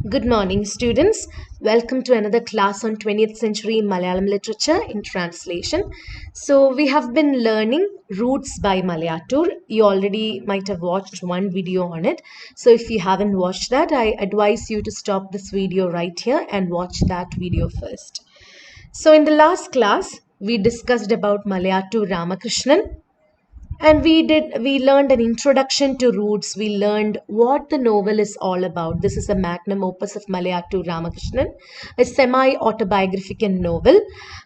Good morning, students. Welcome to another class on 20th century Malayalam literature in translation. So, we have been learning Roots by Malayattoor. You already might have watched one video on it. So, if you haven't watched that, I advise you to stop this video right here and watch that video first. So, in the last class, we discussed about Malayattoor Ramakrishnan, and we learned an introduction to Roots. We learned what the novel is all about. This is a magnum opus of Malayattoor Ramakrishnan, a semi-autobiographical novel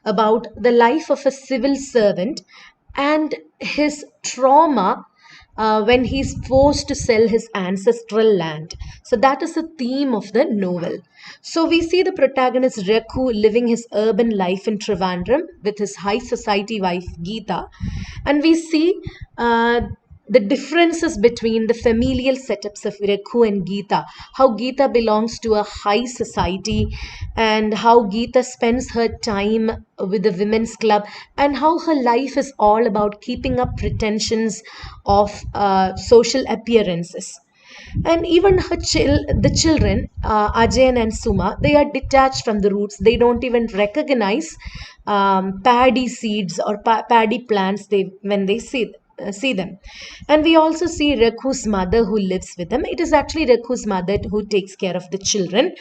about the life of a civil servant and his trauma when he's forced to sell his ancestral land. So that is the theme of the novel. So we see the protagonist Rekhu living his urban life in Trivandrum with his high society wife Geeta, and we see the differences between the familial setups of Rekhu and Geeta, how Geeta belongs to a high society and how Geeta spends her time with the women's club, and how her life is all about keeping up pretensions of social appearances. And even the children, Ajayan and Suma, they are detached from the roots. They don't even recognize paddy seeds or paddy plants when they see them. And we also see Rekhu's mother who lives with them. It is actually Rekhu's mother who takes care of the children.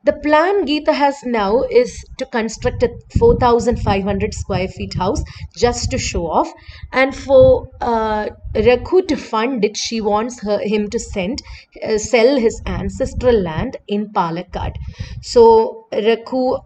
The plan Geeta has now is to construct a 4,500 square feet house just to show off. And for Rekhu to fund it, she wants him to sell his ancestral land in Palakkad. So Rekhu,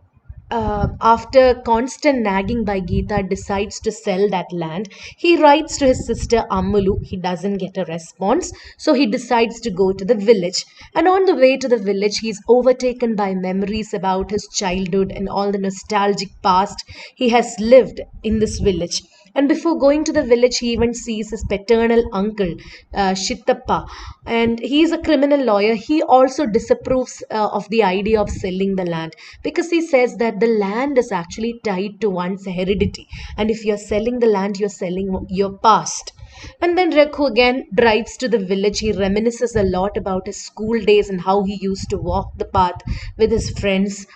after constant nagging by Geeta, decides to sell that land. He writes to his sister Ammulu. He doesn't get a response, so he decides to go to the village. And on the way to the village, he's overtaken by memories about his childhood and all the nostalgic past he has lived in this village. And before going to the village, he even sees his paternal uncle, Shittappa, and he is a criminal lawyer. He also disapproves of the idea of selling the land because he says that the land is actually tied to one's heredity, and if you're selling the land, you're selling your past. And then Rekhu again drives to the village. He reminisces a lot about his school days and how he used to walk the path with his friends.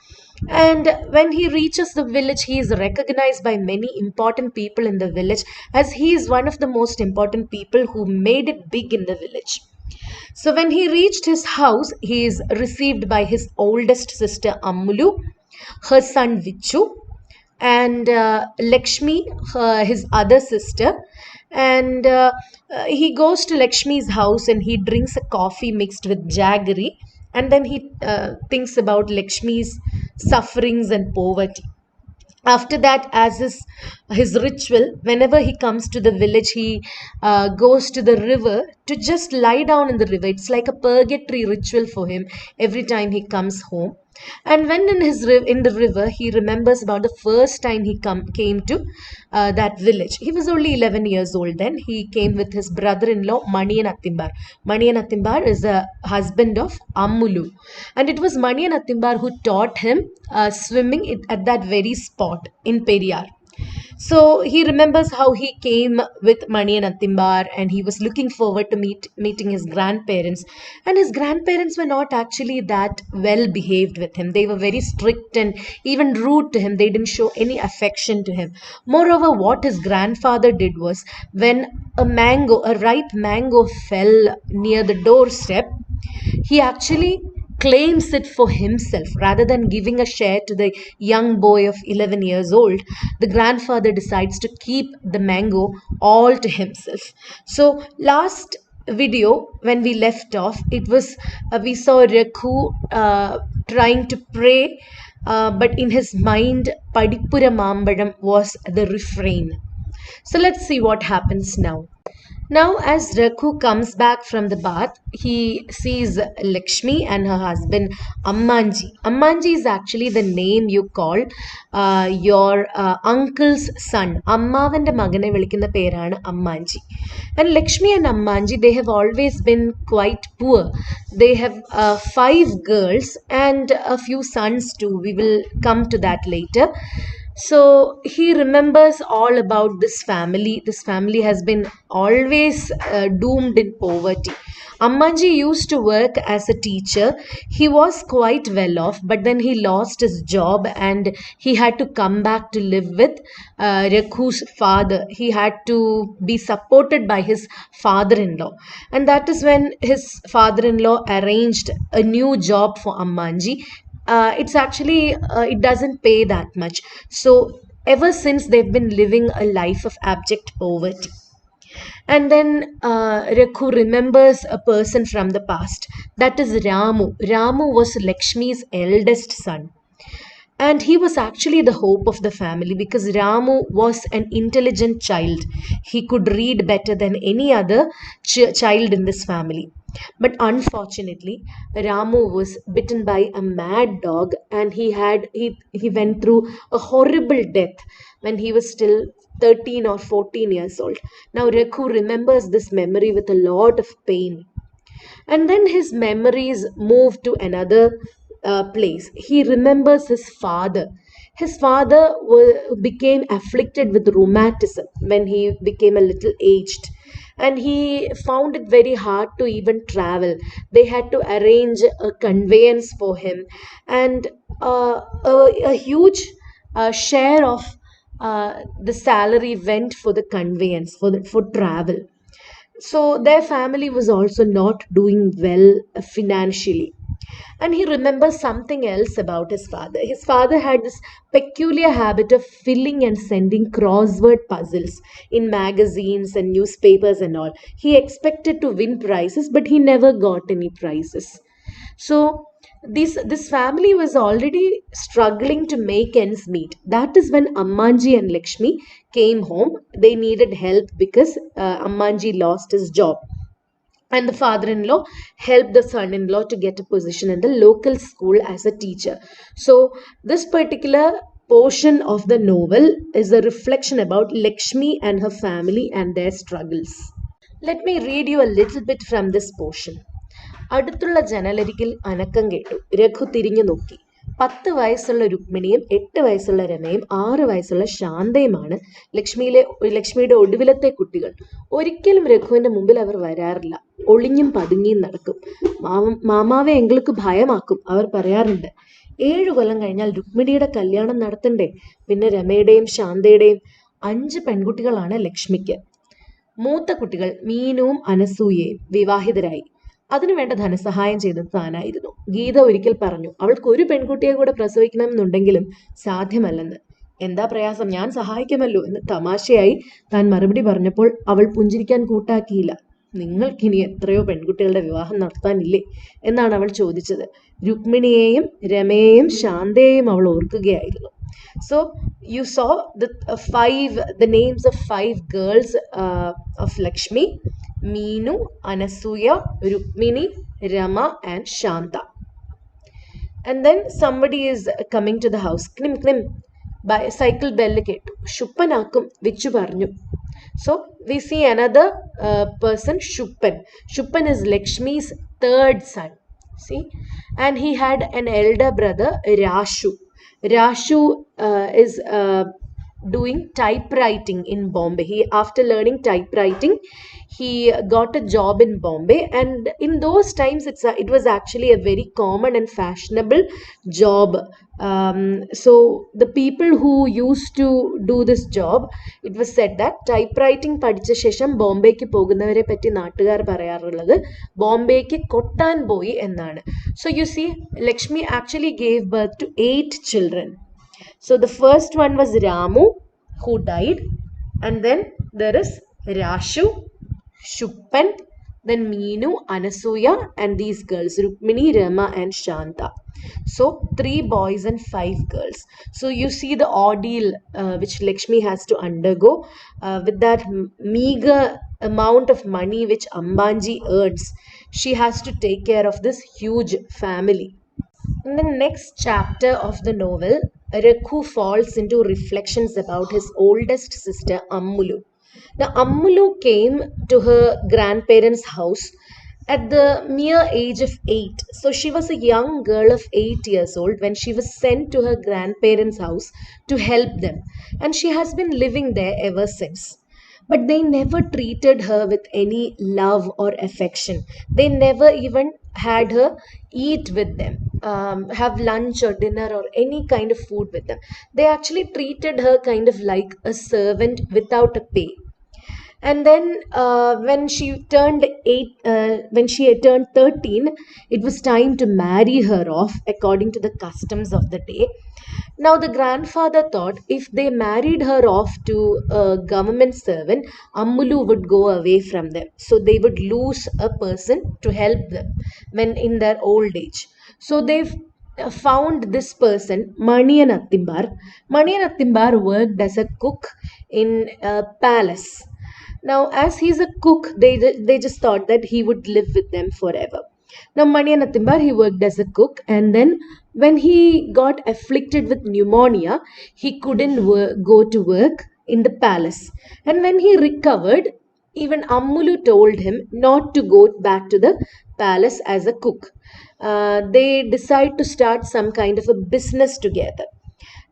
And when he reaches the village, he is recognized by many important people in the village, as he is one of the most important people who made it big in the village. So when he reached his house, he is received by his oldest sister Ammulu, her son Vichu, and Lakshmi, his other sister. And he goes to Lakshmi's house and he drinks a coffee mixed with jaggery. And then he thinks about Lakshmi's sufferings and poverty. After that, as his ritual, whenever he comes to the village, he goes to the river to just lie down in the river. It's like a purgatory ritual for him every time he comes home. And when in the river, he remembers about the first time he came to that village. He was only 11 years old then. He came with his brother-in-law Maniyan Attimbar. Maniyan Attimbar is the husband of Ammulu, and it was Maniyan Attimbar who taught him swimming at that very spot in Periyar. So he remembers how he came with Mani and Attimbar, and he was looking forward to meeting his grandparents. And his grandparents were not actually that well behaved with him. They were very strict and even rude to him. They didn't show any affection to him. Moreover, what his grandfather did was, when a ripe mango fell near the doorstep, he actually claims it for himself rather than giving a share to the young boy of 11 years old. The grandfather decides to keep the mango all to himself. So last video, when we left off, it was we saw Rekhu trying to pray, but in his mind Padipura Mambadam was the refrain. So let's see what happens now. Now, as Rakhu comes back from the bath, he sees Lakshmi and her husband Ammanji. Ammanji is actually the name you call your uncle's son. Ammavante magane vilikkunna perana Ammanji. And Lakshmi and Ammanji, they have always been quite poor. They have 5 girls and a few sons too. We will come to that later. So he remembers all about this family. This family has been always doomed in poverty. Ammanji used to work as a teacher. He was quite well off, but then he lost his job and he had to come back to live with Rekhu's father. He had to be supported by his father in law. And that is when his father in law arranged a new job for Ammanji. It's actually, it doesn't pay that much. So, ever since they've been living a life of abject poverty. And then Rekhu remembers a person from the past. That is Ramu. Ramu was Lakshmi's eldest son. And he was actually the hope of the family because Ramu was an intelligent child. He could read better than any other child in this family. But unfortunately, Ramu was bitten by a mad dog and he went through a horrible death when he was still 13 or 14 years old. Now Rekhu remembers this memory with a lot of pain. And then his memories move to another place. He remembers his father. His father became afflicted with rheumatism when he became a little aged. And he found it very hard to even travel. They had to arrange a conveyance for him. And a huge share of the salary went for the conveyance, for travel. So their family was also not doing well financially. And he remembers something else about his father. His father had this peculiar habit of filling and sending crossword puzzles in magazines and newspapers and all. He expected to win prizes, but he never got any prizes. So this family was already struggling to make ends meet. That is when Ammanji and Lakshmi came home. They needed help because Ammanji lost his job. And the father in law helped the son in law to get a position in the local school as a teacher. So, this particular portion of the novel is a reflection about Lakshmi and her family and their struggles. Let me read you a little bit from this portion. അടുത്തുള്ള ജനലരികിൽ അനക്കം കേട്ടു. രഘു തിരിഞ്ഞു നോക്കി. 10 വയസ്സുള്ള രുക്മിണിയും 8 വയസ്സുള്ള രമയും 6 വയസ്സുള്ള ശാന്തയുമാണ് ലക്ഷ്മിയുടെ ഒടുവിലത്തെ കുട്ടികൾ. ഒരിക്കലും രഘുവിന്റെ മുമ്പിൽ അവർ വരാറില്ല. ഒളിഞ്ഞും പതുങ്ങിയും നടക്കും. മാമാവെ എങ്ങൾക്ക് ഭയമാക്കും അവർ പറയാറുണ്ട്. 7 കൊല്ലം കഴിഞ്ഞാൽ രുക്മിണിയുടെ കല്യാണം നടത്തണ്ടേ? പിന്നെ രമയുടെയും ശാന്തയുടെയും 5 പെൺകുട്ടികളാണ് ലക്ഷ്മിക്ക്. മൂത്ത കുട്ടികൾ മീനുവും അനസൂയയും വിവാഹിതരായി. അതിനുവേണ്ട ധനസഹായം ചെയ്തത് താനായിരുന്നു. ഗീത ഒരിക്കൽ പറഞ്ഞു, അവൾക്ക് ഒരു പെൺകുട്ടിയെ കൂടെ പ്രസവിക്കണമെന്നുണ്ടെങ്കിലും സാധ്യമല്ലെന്ന്. എന്താ പ്രയാസം, ഞാൻ സഹായിക്കുമല്ലോ എന്ന് തമാശയായി താൻ മറുപടി പറഞ്ഞപ്പോൾ അവൾ പുഞ്ചിരിക്കാൻ കൂട്ടാക്കിയില്ല. നിങ്ങൾക്കിനി എത്രയോ പെൺകുട്ടികളുടെ വിവാഹം നടത്താനില്ലേ എന്നാണ് അവൾ ചോദിച്ചത്. രുക്മിണിയെയും രമയെയും ശാന്തയെയും അവൾ ഓർക്കുകയായിരുന്നു. So you saw the names of 5 girls of Lakshmi: Meenu, Anasuya, Rukmini, Rama, and Shanta. And then somebody is coming to the house. Knim knim. Cycle bell kettu. Shuppanakkum vichu parnju. So we see another person, Shuppan. Shuppan is Lakshmi's third son. See, and he had an elder brother, Rashu. Rashu is doing typewriting in Bombay. After learning typewriting, he got a job in Bombay, and in those times it was actually a very common and fashionable job. So the people who used to do this job, it was said that typewriting പഠിച്ച ശേഷം ബോംബെക്ക് പോകുന്നവരെ പറ്റി നാട്ടുകാർ പറയാറുള്ളത് ബോംബെക്ക് കൊട്ടാൻ പോയി എന്നാണ്. So you see, Lakshmi actually gave birth to 8 children. So the first one was Ramu, who died, and then there is Rashu, Shuppan, then Meenu, Anasuya, and these girls, Rukmini, Rama, and Shanta. So 3 boys and 5 girls. So you see the ordeal which Lakshmi has to undergo with that meager amount of money which Ambanji earns. She has to take care of this huge family. In the next chapter of the novel, Rekhu falls into reflections about his oldest sister Ammulu. Now, Ammulu came to her grandparents' house at the mere age of 8. So, she was a young girl of 8 years old when she was sent to her grandparents' house to help them. And she has been living there ever since. but they never treated her with any love or affection. They never even had her eat with them, have lunch or dinner or any kind of food with them. They actually treated her kind of like a servant without a pay. And then when she had turned 13, it was time to marry her off according to the customs of the day. Now the grandfather thought if they married her off to a government servant, Ammulu would go away from them, so they would lose a person to help them when in their old age. So they've found this person, Manian Attimbar. Manian Attimbar worked as a cook in a palace. Now, as he's a cook, they just thought that he would live with them forever. Now, Manianathimbar, he worked as a cook, and then when he got afflicted with pneumonia, he couldn't go to work in the palace. And when he recovered, even Ammulu told him not to go back to the palace as a cook. They decide to start some kind of a business together.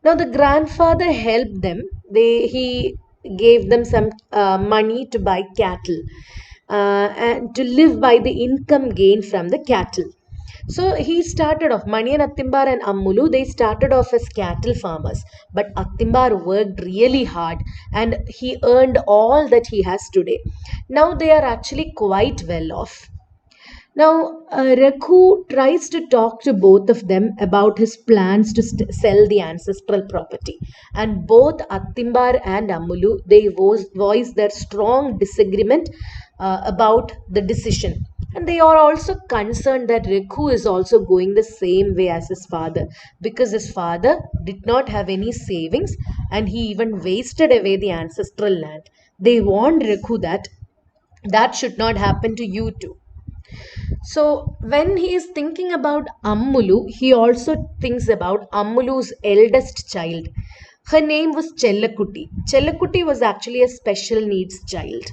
Now the grandfather helped them. He gave them some money to buy cattle and to live by the income gained from the cattle. So he started off, Mani and Attimbar and Ammulu, they started off as cattle farmers. But Attimbar worked really hard and he earned all that he has today. Now they are actually quite well off. Now, Rakhu tries to talk to both of them about his plans to sell the ancestral property. And both Attimbar and Ammulu, they voice their strong disagreement about the decision. And they are also concerned that Rakhu is also going the same way as his father, because his father did not have any savings and he even wasted away the ancestral land. They warned Rakhu that that should not happen to you too. So when he is thinking about Ammulu, he also thinks about Ammulu's eldest child. Her name was Chellakutti. Chellakutti was actually a special needs child.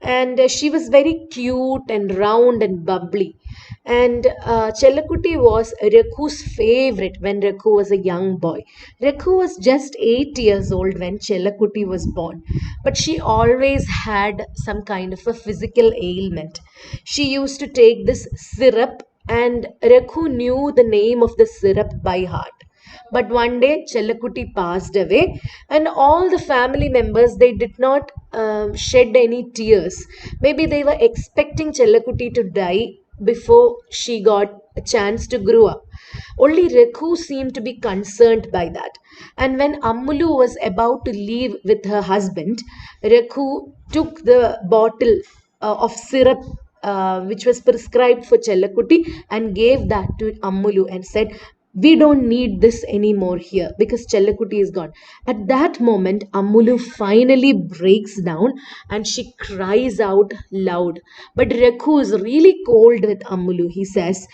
And she was very cute and round and bubbly. And Chellakutti was Rakhu's favorite when Rakhu was a young boy. Rakhu was just 8 years old when Chellakutti was born, but she always had some kind of a physical ailment. She used to take this syrup, and Rakhu knew the name of the syrup by heart. But one day Chellakutti passed away, and all the family members, they did not shed any tears. Maybe they were expecting Chellakutti to die before she got a chance to grow up. Only Rekhu seemed to be concerned by that. And when Ammulu was about to leave with her husband, Rekhu took the bottle of syrup which was prescribed for Chellakutti and gave that to Ammulu and said, we don't need this anymore here because Chellakutti is gone. At that moment, Ammulu finally breaks down and she cries out loud. But Rekhu is really cold with Ammulu. He says,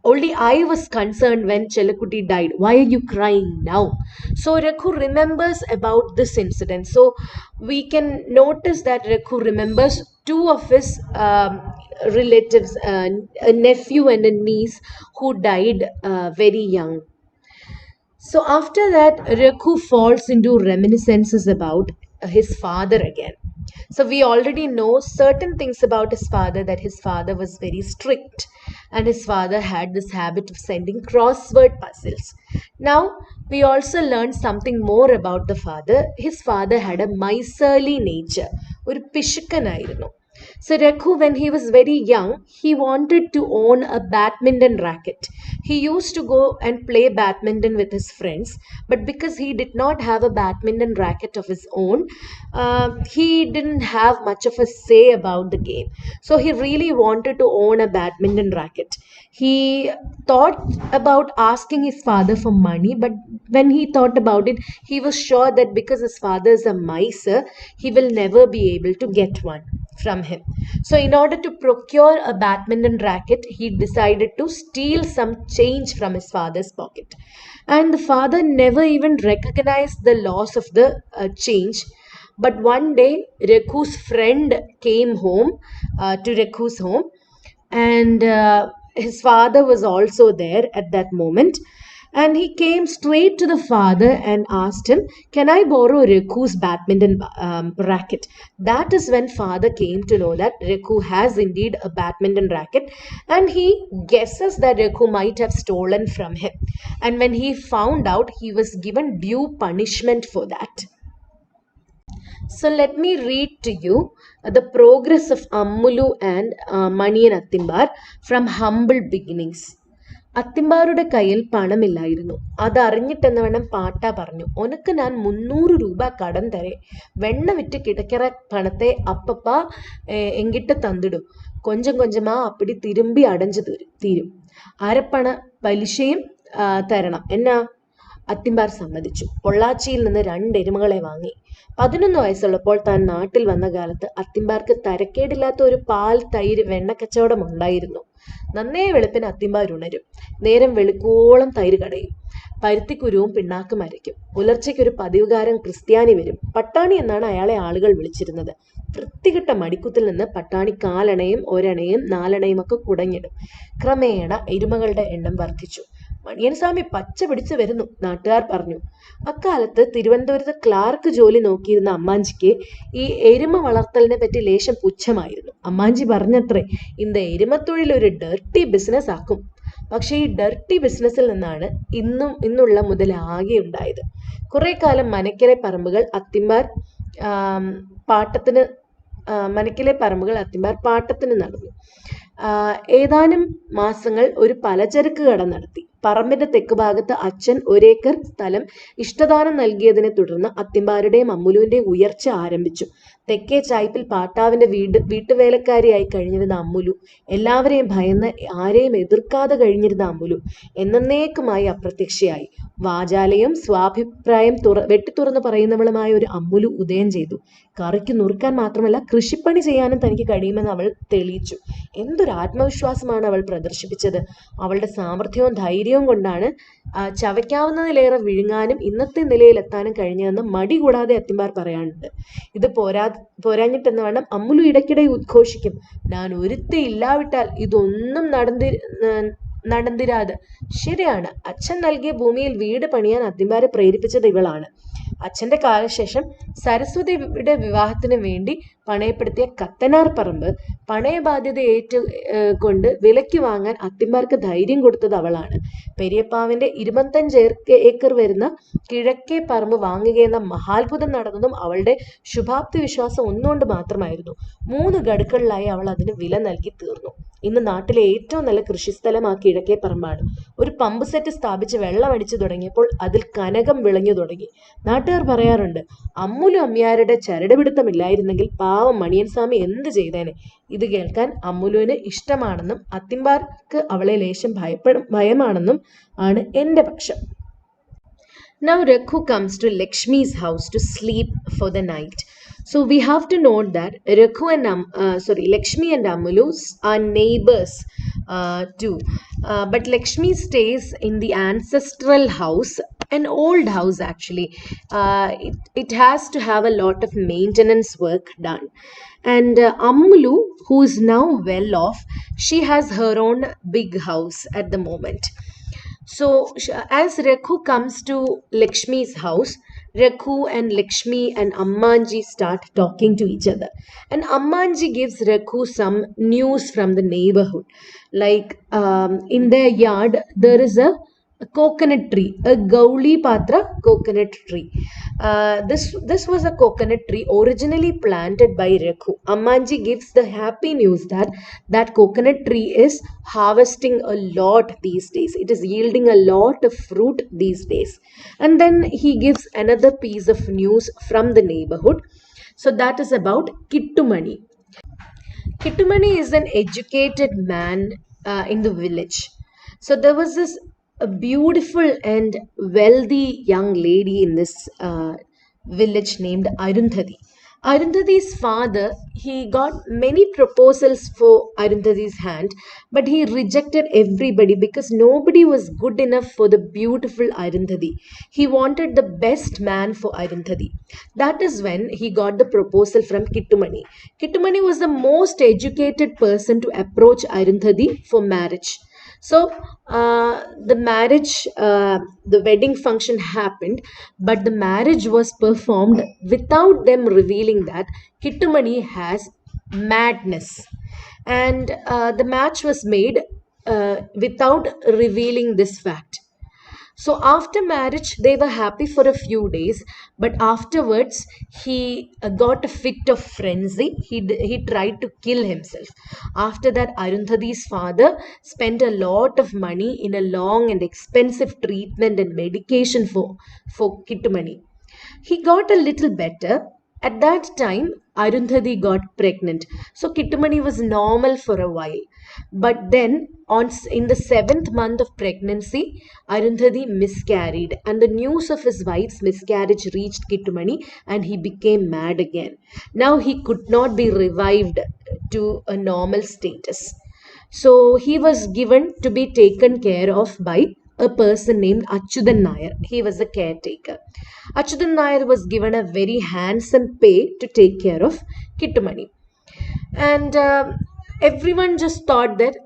only I was concerned when Chellakutti died. Why are you crying now? So Rekhu remembers about this incident. So we can notice that Rekhu remembers two of his relatives, a nephew and a niece who died very young. So after that, Rekhu falls into reminiscences about his father again. So we already know certain things about his father, that his father was very strict and his father had this habit of sending crossword puzzles. Now we also learned something more about the father. His father had a miserly nature. ഒരു പിശുക്കനായിരുന്നു. So Rekhu, when he was very young, he wanted to own a badminton racket. He used to go and play badminton with his friends, but because he did not have a badminton racket of his own, he didn't have much of a say about the game. So he really wanted to own a badminton racket. He thought about asking his father for money, but when he thought about it, he was sure that because his father is a miser, he will never be able to get one from him. So, in order to procure a badminton racket, he decided to steal some change from his father's pocket. And the father never even recognized the loss of the change. But one day, Rekhu's friend came home to Rekhu's home, and his father was also there at that moment. And he came straight to the father and asked him, "Can I borrow Riku's badminton racket?" That is when father came to know that Riku has indeed a badminton racket, and he guesses that Riku might have stolen from him. And when he found out, he was given due punishment for that. So let me read to you the progress of Ammulu and Mani and Attimbar from humble beginnings. അത്തിമ്പാറുടെ കയ്യിൽ പണമില്ലായിരുന്നു. അതറിഞ്ഞിട്ടെന്ന് വേണം പാട്ട പറഞ്ഞു, "ഒനക്ക് ഞാൻ 300 രൂപ കടം തരേ, വെണ്ണ വിറ്റ് കിടക്കിற പണത്തെ அப்பப்ப எங்கிட்ட தந்துடும், கொஞ்சம் கொஞ்சமா அப்படி திரும்பி அடைஞ்சு തീരും, അരപ്പണ പലിശയും തരണം എന്നാ." അത്തിമ്പാർ സമ്മതിച്ചു. പൊള്ളാച്ചിയിൽ നിന്ന് 2 എരുമകളെ വാങ്ങി. 11 വയസ്സുള്ളപ്പോൾ താൻ നാട്ടിൽ വന്ന കാലത്ത് അത്തിമ്പാർക്ക് തരക്കേടില്ലാത്ത ഒരു പാൽ, തൈര്, വെണ്ണക്കച്ചവടം ഉണ്ടായിരുന്നു. നന്നേ വെളുപ്പിന് അത്തിമ്പാർ ഉണരും. നേരം വെളുക്കോളം തൈര് കടയും. പരുത്തിക്കുരുവും പിണ്ണാക്കും അരയ്ക്കും. പുലർച്ചയ്ക്കൊരു പതിവുകാരൻ ക്രിസ്ത്യാനി വരും. പട്ടാണി എന്നാണ് അയാളെ ആളുകൾ വിളിച്ചിരുന്നത്. വൃത്തികെട്ട മടിക്കുത്തിൽ നിന്ന് പട്ടാണി 4 അണയും 1 അണയും 4 അണയും ഒക്കെ കുടഞ്ഞിടും. ക്രമേണ എരുമകളുടെ എണ്ണം വർദ്ധിച്ചു. മണിയൻസ്വാമി പച്ച പിടിച്ചു വരുന്നു, നാട്ടുകാർ പറഞ്ഞു. അക്കാലത്ത് തിരുവനന്തപുരത്ത് ക്ലാർക്ക് ജോലി നോക്കിയിരുന്ന അമ്മാഞ്ചിക്ക് ഈ എരുമ വളർത്തലിനെ പറ്റി ലേശം പുച്ഛമായിരുന്നു. അമ്മാഞ്ചി പറഞ്ഞത്രേ, "ഇന്ത എരുമത്തൊഴിൽ ഒരു ഡർട്ടി ബിസിനസ് ആക്കും." പക്ഷേ ഈ ഡർട്ടി ബിസിനസ്സിൽ നിന്നാണ് ഇന്നുള്ള മുതലാകെ ഉണ്ടായത്. കുറെ കാലം മനക്കിലെ പറമ്പുകൾ അത്തിമ്പാർ പാട്ടത്തിന് നടന്നു. ഏതാനും മാസങ്ങൾ ഒരു പലചരക്ക് കട നടത്തി. പറമ്പിന്റെ തെക്ക് ഭാഗത്ത് അച്ഛൻ 1 ഏക്കർ സ്ഥലം ഇഷ്ടദാനം നൽകിയതിനെ തുടർന്ന് അത്തിമ്പാരുടെയും അമ്മുലുവിന്റെയും ഉയർച്ച ആരംഭിച്ചു. തെക്കേ ചായ്പിൽ പാട്ടാവിന്റെ വീട്ടുവേലക്കാരിയായി കഴിഞ്ഞിരുന്ന അമ്മുലു, എല്ലാവരെയും ഭയന്ന് ആരെയും എതിർക്കാതെ കഴിഞ്ഞിരുന്ന അമ്മുലു എന്നേക്കുമായി അപ്രത്യക്ഷയായി. വാചാലയും സ്വാഭിപ്രായം വെട്ടിത്തുറന്ന് പറയുന്നവളുമായ ഒരു അമ്മുലു ഉദയം ചെയ്തു. കറിക്ക് നുറുക്കാൻ മാത്രമല്ല, കൃഷിപ്പണി ചെയ്യാനും തനിക്ക് കഴിയുമെന്ന് അവൾ തെളിയിച്ചു. എന്തൊരു ആത്മവിശ്വാസമാണ് അവൾ പ്രദർശിപ്പിച്ചത്! അവളുടെ സാമർഥ്യവും ധൈര്യവും കൊണ്ടാണ് ചവയ്ക്കാവുന്നതിലേറെ വിഴുങ്ങാനും ഇന്നത്തെ നിലയിലെത്താനും കഴിഞ്ഞതെന്ന് മടി കൂടാതെ അത്തിമ്പാർ പറയാനുണ്ട്. ഇത് പോരാഞ്ഞിട്ടെന്ന് വേണം അമ്മുലു ഇടയ്ക്കിടെ ഉദ്ഘോഷിക്കും, "ഞാൻ ഒരുത്തി ഇല്ലാവിട്ടാൽ ഇതൊന്നും നടന്നിരാത്." ശരിയാണ്, അച്ഛൻ നൽകിയ ഭൂമിയിൽ വീട് പണിയാൻ അത്തിമ്പാരെ പ്രേരിപ്പിച്ചത് ഇവളാണ്. അച്ഛന്റെ കാലശേഷം സരസ്വതിയുടെ വിവാഹത്തിന് വേണ്ടി പണയപ്പെടുത്തിയ കത്തനാർ പറമ്പ് പണയബാധ്യത കൊണ്ട് വിലയ്ക്ക് വാങ്ങാൻ അത്തിമ്പാർക്ക് ധൈര്യം കൊടുത്തത് അവളാണ്. പെരിയപ്പാവിന്റെ 25 ഏക്കർ വരുന്ന കിഴക്കേ പറമ്പ് വാങ്ങുകയെന്ന മഹാത്ഭുതം നടന്നതും അവളുടെ ശുഭാപ്തി വിശ്വാസം ഒന്നുകൊണ്ട് മാത്രമായിരുന്നു. 3 ഗഡുക്കളിലായി അവൾ അതിന് വില നൽകി തീർന്നു. ഇന്ന് നാട്ടിലെ ഏറ്റവും നല്ല കൃഷിസ്ഥലം ആ കിഴക്കേ പറമ്പാണ്. ഒരു പമ്പ് സെറ്റ് സ്ഥാപിച്ച് വെള്ളം അടിച്ചു തുടങ്ങിയപ്പോൾ അതിൽ കനകം വിളഞ്ഞു തുടങ്ങി. നാട്ടുകാർ പറയാറുണ്ട്, അമ്മുലു അമ്മിയാരുടെ ചരടുപിടുത്തമില്ലായിരുന്നെങ്കിൽ പാവം മണിയൻസ്വാമി എന്ത് ചെയ്തേനെ. ഇത് കേൾക്കാൻ അമ്മുലുവിന് ഇഷ്ടമാണെന്നും അത്തിമ്പാർക്ക് അവളെ ലേശം ഭയമാണെന്നും ആണ് എന്റെ പക്ഷം. Now Rakhu comes to Lakshmi's house to sleep for the night. So we have to note that Lakshmi and Ammulu are neighbors too. But Lakshmi stays in the ancestral house, an old house actually. It has to have a lot of maintenance work done. And Ammulu, who is now well off, she has her own big house at the moment. So as Rakhu comes to Lakshmi's house, Rakhu and Lakshmi and Ammanji start talking to each other. And Ammanji gives Rakhu some news from the neighborhood. Like in their yard, there is a coconut tree, a Gauli Patra coconut tree. This was a coconut tree originally planted by Rakhu. Ammanji gives the happy news that coconut tree is harvesting a lot these days. It is yielding a lot of fruit these days. And then he gives another piece of news from the neighborhood. So that is about Kittumani. Kittumani is an educated man in the village. So there was this a beautiful and wealthy young lady in this village named Arundhati. Arundhati's father, he got many proposals for Arundhati's hand, but he rejected everybody because nobody was good enough for the beautiful Arundhati. He wanted the best man for Arundhati. That is when he got the proposal from Kittumani. Kittumani was the most educated person to approach Arundhati for marriage. So the wedding function happened, but the marriage was performed without them revealing that Kittumani has madness. And the match was made without revealing this fact. So after marriage, they were happy for a few days, but afterwards he got a fit of frenzy. He tried to kill himself. After that, Arundhati's father spent a lot of money in a long and expensive treatment and medication for Kittumani. He got a little better. At that time, Arundhati got pregnant. So Kittumani was normal for a while. But then, in the seventh month of pregnancy, Arundhati miscarried. And the news of his wife's miscarriage reached Kittumani and he became mad again. Now he could not be revived to a normal status. So he was given to be taken care of by a person named Achudan Nair. He was a caretaker. Achudan Nair was given a very handsome pay to take care of Kittumani. And everyone just thought that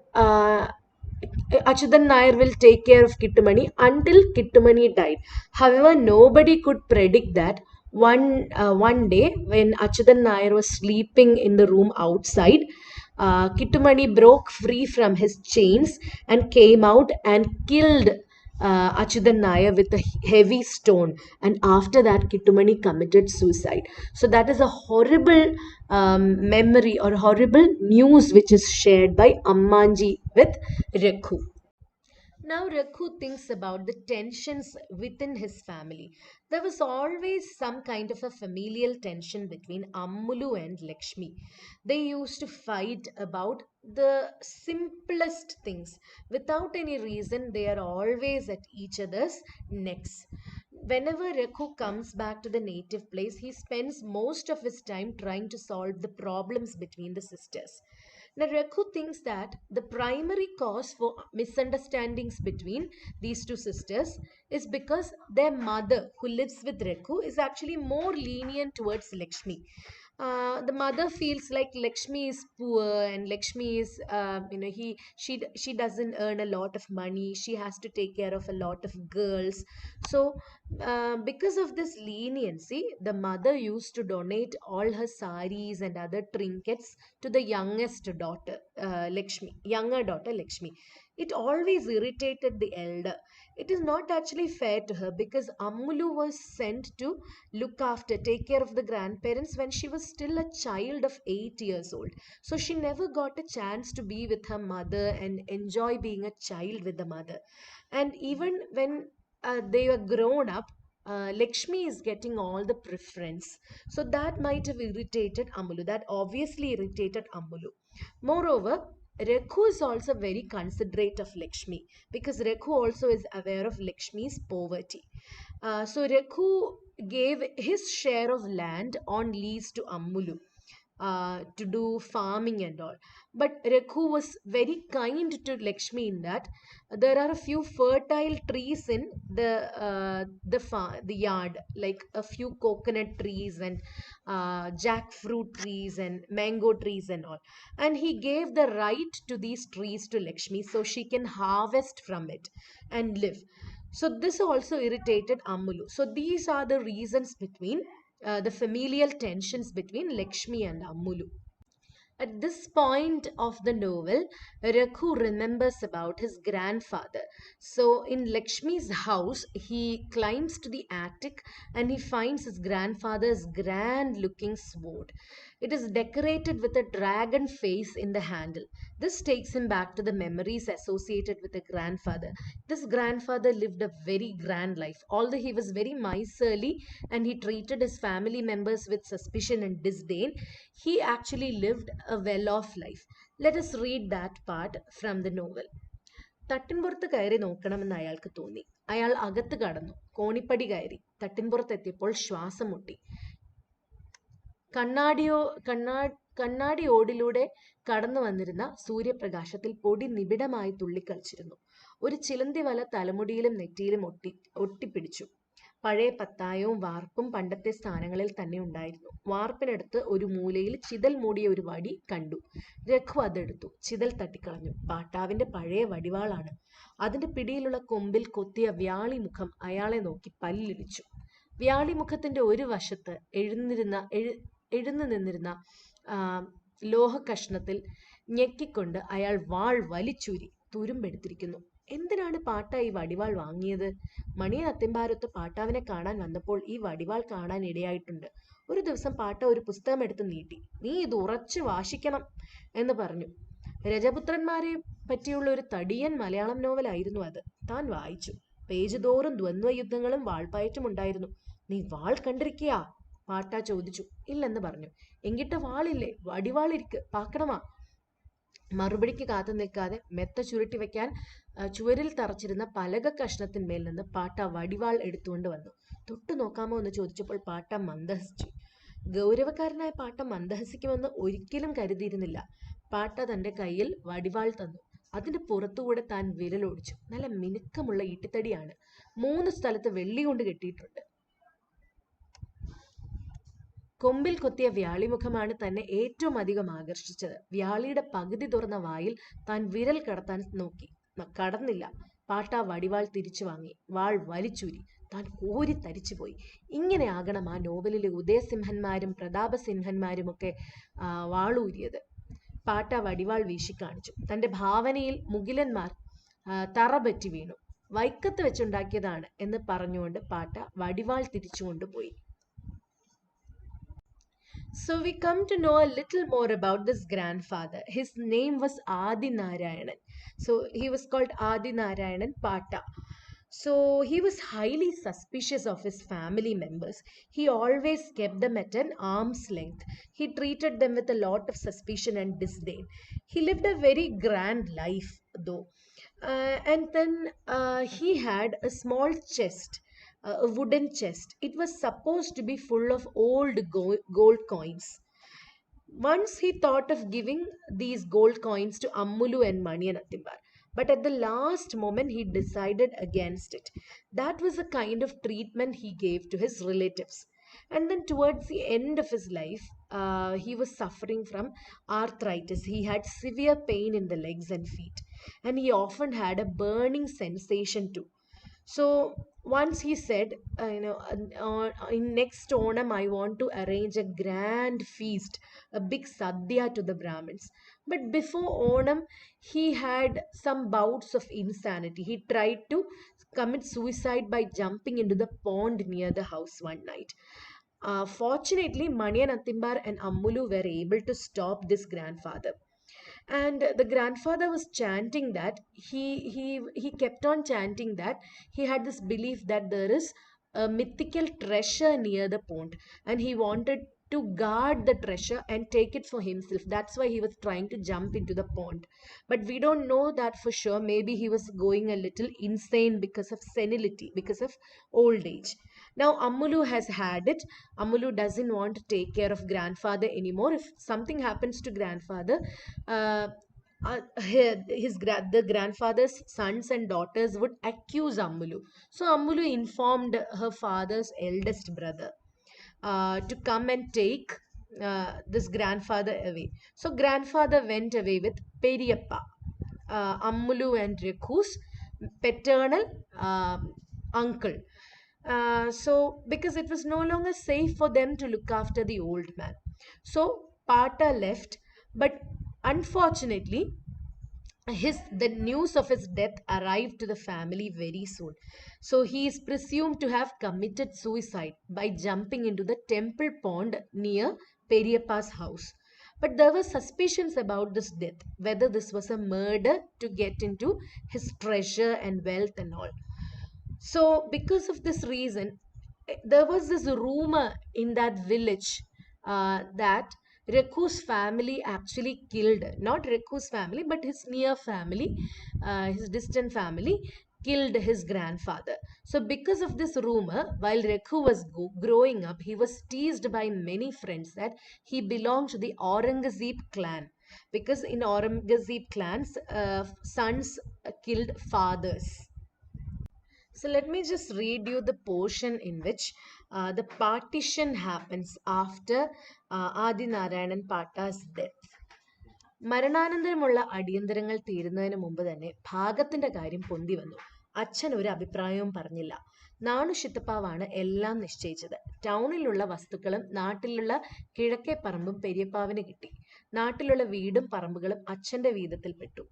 Achudan Nair will take care of Kittumani until Kittumani died. However, nobody could predict that one day when Achudan Nair was sleeping in the room outside, Kittumani broke free from his chains and came out and killed Achudan Nair with a heavy stone. And after that, Kittumani committed suicide. So that is a horrible memory or horrible news which is shared by Ammanji with Rekhu. Now Rakhu thinks about the tensions within his family. There was always some kind of a familial tension between Ammulu and Lakshmi. They used to fight about the simplest things. Without any reason, they are always at each other's necks. Whenever Rakhu comes back to the native place, he spends most of his time trying to solve the problems between the sisters. Now, Rekhu thinks that the primary cause for misunderstandings between these two sisters is because their mother, who lives with Rekhu, is actually more lenient towards Lakshmi. The mother feels like Lakshmi is poor and Lakshmi is, she doesn't earn a lot of money. She has to take care of a lot of girls. So, because of this leniency, the mother used to donate all her saris and other trinkets to the youngest daughter, younger daughter Lakshmi. It always irritated the elder. It is not actually fair to her because Ammulu was sent to look after, take care of the grandparents when she was still a child of 8 years old. So she never got a chance to be with her mother and enjoy being a child with the mother. And even when they were grown up, Lakshmi is getting all the preference. So that might have irritated Amulu. That obviously irritated Amulu. Moreover, Rekhu is also very considerate of Lakshmi because Rekhu also is aware of Lakshmi's poverty. So Rekhu gave his share of land on lease to Ammulu to do farming and all. But Rekhu was very kind to Lakshmi in that there are a few fertile trees in the yard, like a few coconut trees and jackfruit trees and mango trees and all. And he gave the right to these trees to Lakshmi so she can harvest from it and live. So this also irritated Amulu. So these are the reasons between the familial tensions between Lakshmi and Ammulu. At this point of the novel, Raghu remembers about his grandfather. So, in Lakshmi's house, he climbs to the attic and he finds his grandfather's grand looking sword. It is decorated with a dragon face in the handle. This takes him back to the memories associated with the grandfather. This grandfather lived a very grand life. Although he was very miserly and he treated his family members with suspicion and disdain, he actually lived a well off life. Let us read that part from the novel. തട്ടിൻപുറത്ത് കയറി നോക്കണമെന്ന് അയാൾക്ക് തോന്നി. അയാൾ അകത്ത് കടന്നു. കോണിപ്പടി കയറി. തട്ടിൻപുറത്തെത്തിയപ്പോൾ ശ്വാസം മുട്ടി. കണ്ണാടിയോ കണ്ണാ കണ്ണാടിയോടിലൂടെ കടന്നു വന്നിരുന്ന സൂര്യപ്രകാശത്തിൽ പൊടി നിബിഡമായി തുള്ളിക്കളിച്ചിരുന്നു. ഒരു ചിലന്തി വല തലമുടിയിലും നെറ്റിയിലും ഒട്ടിപ്പിടിച്ചു. പഴയ പത്തായവും വാർപ്പും പണ്ടത്തെ സ്ഥാനങ്ങളിൽ തന്നെ ഉണ്ടായിരുന്നു. വാർപ്പിനടുത്ത് ഒരു മൂലയിൽ ചിതൽ മൂടിയ ഒരു വടി കണ്ടു. രഘു അതെടുത്തു. ചിതൽ തട്ടിക്കളഞ്ഞു. പാട്ടാവിന്റെ പഴയ വടിവാളാണ്. അതിന്റെ പിടിയിലുള്ള കൊമ്പിൽ കൊത്തിയ വ്യാളിമുഖം അയാളെ നോക്കി പല്ലിളിച്ചു. വ്യാളിമുഖത്തിന്റെ ഒരു വശത്ത് എഴുന്നു നിന്നിരുന്ന ലോഹ കഷ്ണത്തിൽ ഞെക്കിക്കൊണ്ട് അയാൾ വാൾ വലിച്ചൂരി. തുരുമ്പെടുത്തിരിക്കുന്നു. എന്തിനാണ് പാട്ട ഈ വടിവാൾ വാങ്ങിയത്? മണിയൻ അത്തിമ്പാരത്ത് പാട്ടാവിനെ കാണാൻ വന്നപ്പോൾ ഈ വടിവാൾ കാണാൻ ഇടയായിട്ടുണ്ട്. ഒരു ദിവസം പാട്ട ഒരു പുസ്തകം എടുത്ത് നീട്ടി. നീ ഇത് ഉറച്ചു വാശിക്കണം എന്ന് പറഞ്ഞു. രജപുത്രന്മാരെ പറ്റിയുള്ള ഒരു തടിയൻ മലയാളം നോവലായിരുന്നു അത്. താൻ വായിച്ചു. പേജ് തോറും ദ്വന്ദ്വയുദ്ധങ്ങളും വാൾപ്പയറ്റും ഉണ്ടായിരുന്നു. നീ വാൾ കണ്ടിരിക്കയാ? പാട്ട ചോദിച്ചു. ഇല്ലെന്ന് പറഞ്ഞു. എങ്കിട്ട വാളില്ലേ? വടിവാളിരിക്ക് പാക്കണമാ. മറുപടിക്ക് കാത്തു നിൽക്കാതെ മെത്ത ചുരുട്ടി വെക്കാൻ ചുവരിൽ തറച്ചിരുന്ന പലക കഷ്ണത്തിന്മേൽ നിന്ന് പാട്ട വടിവാൾ എടുത്തുകൊണ്ട് വന്നു. തൊട്ടു നോക്കാമോ എന്ന് ചോദിച്ചപ്പോൾ പാട്ട മന്ദഹസിച്ചു. ഗൗരവക്കാരനായ പാട്ട മന്ദഹസിക്കുമെന്ന് ഒരിക്കലും കരുതിയിരുന്നില്ല. പാട്ട തന്റെ കയ്യിൽ വടിവാൾ തന്നു. അതിന്റെ പുറത്തുകൂടെ താൻ വിരലോടിച്ചു. നല്ല മിനുക്കമുള്ള ഈട്ടിത്തടിയാണ്. 3 സ്ഥലത്ത് വെള്ളി കൊണ്ട് കെട്ടിയിട്ടുണ്ട്. കൊമ്പിൽ കൊത്തിയ വ്യാളിമുഖമാണ് തന്നെ ഏറ്റവും അധികം ആകർഷിച്ചത്. വ്യാളിയുടെ പകുതി തുറന്ന വായിൽ താൻ വിരൽ കടത്താൻ നോക്കി. കടന്നില്ല. പാട്ട വടിവാൾ തിരിച്ചു വാങ്ങി. വാൾ വലിച്ചൂരി. താൻ കോരി തരിച്ചുപോയി. ഇങ്ങനെ ആകണം ആ നോവലിലെ ഉദയസിംഹന്മാരും പ്രതാപസിംഹന്മാരുമൊക്കെ വാളൂരിയത്. പാട്ട വടിവാൾ വീശിക്കാണിച്ചു. തന്റെ ഭാവനയിൽ മുകിലന്മാർ തറപറ്റി വീണു. വൈക്കത്ത് വെച്ചുണ്ടാക്കിയതാണ് എന്ന് പറഞ്ഞുകൊണ്ട് പാട്ട വടിവാൾ തിരിച്ചു കൊണ്ടുപോയി. So we come to know a little more about this grandfather. His name was Adi Narayanan. So he was called Adi Narayanan Pata. So he was highly suspicious of his family members. He always kept them at an arm's length. He treated them with a lot of suspicion and disdain. He lived a very grand life though. And then he had a small chest, a wooden chest. It was supposed to be full of old gold coins. Once he thought of giving these gold coins to Ammulu and Maniyan Attimbar, but at the last moment he decided against it. That was the kind of treatment he gave to his relatives. And then towards the end of his life, he was suffering from arthritis. He had severe pain in the legs and feet, and he often had a burning sensation too. So once he said, in next Onam, I want to arrange a grand feast, a big sadhya to the Brahmins. But before Onam, he had some bouts of insanity. He tried to commit suicide by jumping into the pond near the house one night. Fortunately, Maniyan Attimbar and Ammulu were able to stop this grandfather. And the grandfather was chanting that he kept on chanting that he had this belief that there is a mythical treasure near the pond, and he wanted to guard the treasure and take it for himself. That's why he was trying to jump into the pond. But we don't know that for sure. Maybe he was going a little insane because of senility, because of old age. Now Ammulu has had it. Ammulu doesn't want to take care of grandfather anymore. If something happens to grandfather, the grandfather's sons and daughters would accuse Ammulu. So Ammulu informed her father's eldest brother to come and take this grandfather away. So grandfather went away with Periyappa, Ammulu and Riku's paternal uncle. So because it was no longer safe for them to look after the old man. So Pata left, but unfortunately the news of his death arrived to the family very soon. So he is presumed to have committed suicide by jumping into the temple pond near Periyappa's house. But there were suspicions about this death, whether this was a murder to get into his treasure and wealth and all. So because of this reason, there was this rumor in that village that Reku's family actually killed, not Reku's family, but his near family, his distant family, killed his grandfather. So because of this rumor, while Reku was growing up, he was teased by many friends that he belonged to the Aurangzeb clan. Because in Aurangzeb clans, sons killed fathers. So let me just read you the portion in which the partition happens after Adi Narayanan Patta's death. മരണാനന്തരമുള്ള അടിയന്തരങ്ങൾ തീരുന്നതിന് മുമ്പ് തന്നെ ഭാഗത്തിന്റെ കാര്യം പൊന്തി വന്നു. അച്ഛൻ ഒരു അഭിപ്രായവും പറഞ്ഞില്ല. നാണു ശിത്തപ്പാവാണ് എല്ലാം നിശ്ചയിച്ചത്. ടൗണിലുള്ള വസ്തുക്കളും നാട്ടിലുള്ള കിഴക്കേ പറമ്പും പെരിയപ്പാവിന് കിട്ടി. നാട്ടിലുള്ള വീടും പറമ്പുകളും അച്ഛന്റെ വീതത്തിൽപ്പെട്ടു.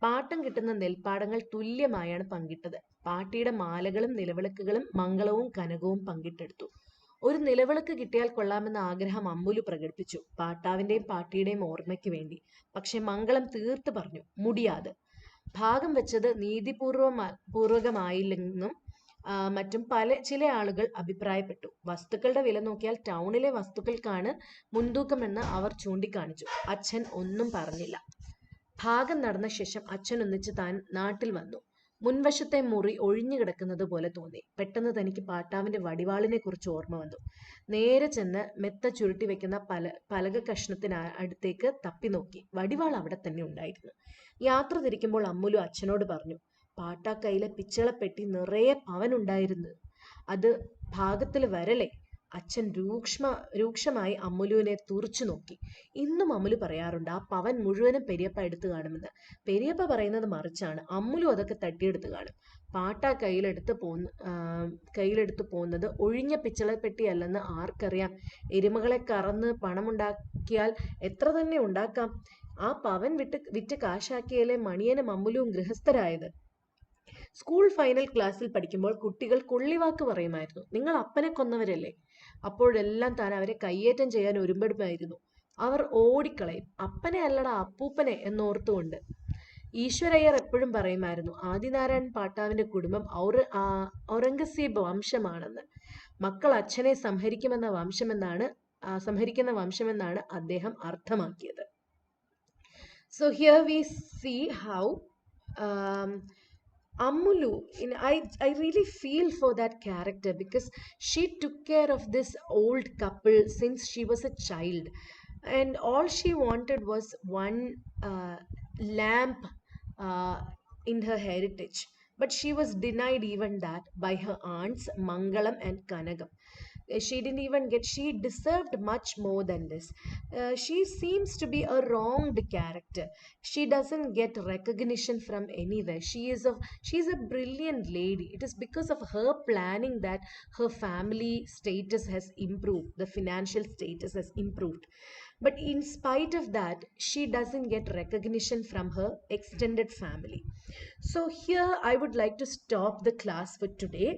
പാട്ടം കിട്ടുന്ന നെൽപ്പാടങ്ങൾ തുല്യമായാണ് പങ്കിട്ടത്. പാട്ടിയുടെ മാലകളും നിലവിളക്കുകളും മംഗളവും കനകവും പങ്കിട്ടെടുത്തു. ഒരു നിലവിളക്ക് കിട്ടിയാൽ കൊള്ളാമെന്ന ആഗ്രഹം അമ്മുലു പ്രകടിപ്പിച്ചു, പാട്ടാവിന്റെയും പാട്ടിയുടെയും ഓർമ്മയ്ക്ക് വേണ്ടി. പക്ഷെ മംഗളം തീർത്ത് പറഞ്ഞു, മുടിയാത്. ഭാഗം വെച്ചത് പൂർവകമായില്ലെന്നും മറ്റും ചില ആളുകൾ അഭിപ്രായപ്പെട്ടു. വസ്തുക്കളുടെ വില നോക്കിയാൽ ടൗണിലെ വസ്തുക്കൾക്കാണ് മുൻതൂക്കമെന്ന് അവർ ചൂണ്ടിക്കാണിച്ചു. അച്ഛൻ ഒന്നും പറഞ്ഞില്ല. ഭാഗം നടന്ന ശേഷം അച്ഛൻ ഒന്നിച്ച് താൻ നാട്ടിൽ വന്നു. മുൻവശത്തെ മുറി ഒഴിഞ്ഞു കിടക്കുന്നത് പോലെ തോന്നി. പെട്ടെന്ന് തനിക്ക് പാട്ടാവിന്റെ വടിവാളിനെ കുറിച്ച് ഓർമ്മ വന്നു. നേരെ ചെന്ന് മെത്ത ചുരുട്ടി വെക്കുന്ന പലക കഷ്ണത്തിന് അടുത്തേക്ക് തപ്പി നോക്കി. വടിവാൾ അവിടെ തന്നെ ഉണ്ടായിരുന്നു. യാത്ര തിരിക്കുമ്പോൾ അമ്മുലു അച്ഛനോട് പറഞ്ഞു, പാട്ടാ കയ്യിലെ പിച്ചളപ്പെട്ടി നിറയെ പവനുണ്ടായിരുന്നു. അത് ഭാഗത്തിൽ വരലേ? അച്ഛൻ രൂക്ഷമായി അമ്മുലുവിനെ തുറച്ചു നോക്കി. ഇന്നും അമ്മുലു പറയാറുണ്ട്, ആ പവൻ മുഴുവനും പെരിയപ്പ എടുത്തു കാണുമെന്ന്. പെരിയപ്പ പറയുന്നത് മറിച്ചാണ്. അമ്മുലു അതൊക്കെ തട്ടിയെടുത്ത് കാണും. പാട്ട കയ്യിലെടുത്ത് പോകുന്നത് ഒഴിഞ്ഞ പിച്ചളപ്പെട്ടിയല്ലെന്ന് ആർക്കറിയാം? എരുമകളെ കറന്ന് പണമുണ്ടാക്കിയാൽ എത്ര തന്നെ ഉണ്ടാക്കാം. ആ പവൻ വിറ്റ് കാശാക്കിയാലേ മണിയനും അമ്മുലുവും ഗൃഹസ്ഥരായത്. സ്കൂൾ ഫൈനൽ ക്ലാസ്സിൽ പഠിക്കുമ്പോൾ കുട്ടികൾ കൊള്ളിവാക്ക് പറയുമായിരുന്നു, നിങ്ങൾ അപ്പനെ കൊന്നവരല്ലേ? അപ്പോഴെല്ലാം താൻ അവരെ കയ്യേറ്റം ചെയ്യാൻ ഒരുമ്പെടുപ്പായിരുന്നു. അവർ ഓടിക്കളയും, അപ്പനെ അല്ലടാ അപ്പൂപ്പനെ എന്നോർത്തുകൊണ്ട്. ഈശ്വരയ്യർ എപ്പോഴും പറയുമായിരുന്നു, ആദിനാരായൺ പാട്ടാവിന്റെ കുടുംബം ഔറംഗസീബ് വംശമാണെന്ന്. മക്കൾ അച്ഛനെ സംഹരിക്കുന്ന വംശമെന്നാണ് അദ്ദേഹം അർത്ഥമാക്കിയത്. So here we see how Ammulu, I really feel for that character because she took care of this old couple since she was a child, and all she wanted was one lamp in her heritage. But she was denied even that by her aunts Mangalam and Kanagam. She didn't even she deserved much more than this. She seems to be a wronged character. She doesn't get recognition from anywhere. She's a brilliant lady. It is because of her planning that her family status has improved, the financial status has improved. But in spite of that, she doesn't get recognition from her extended family. So here I would like to stop the class for today.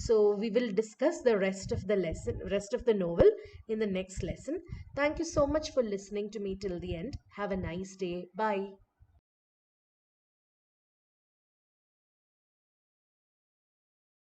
So we will discuss the rest of the novel in the next lesson. Thank you so much for listening to me till the end. Have a nice day. Bye.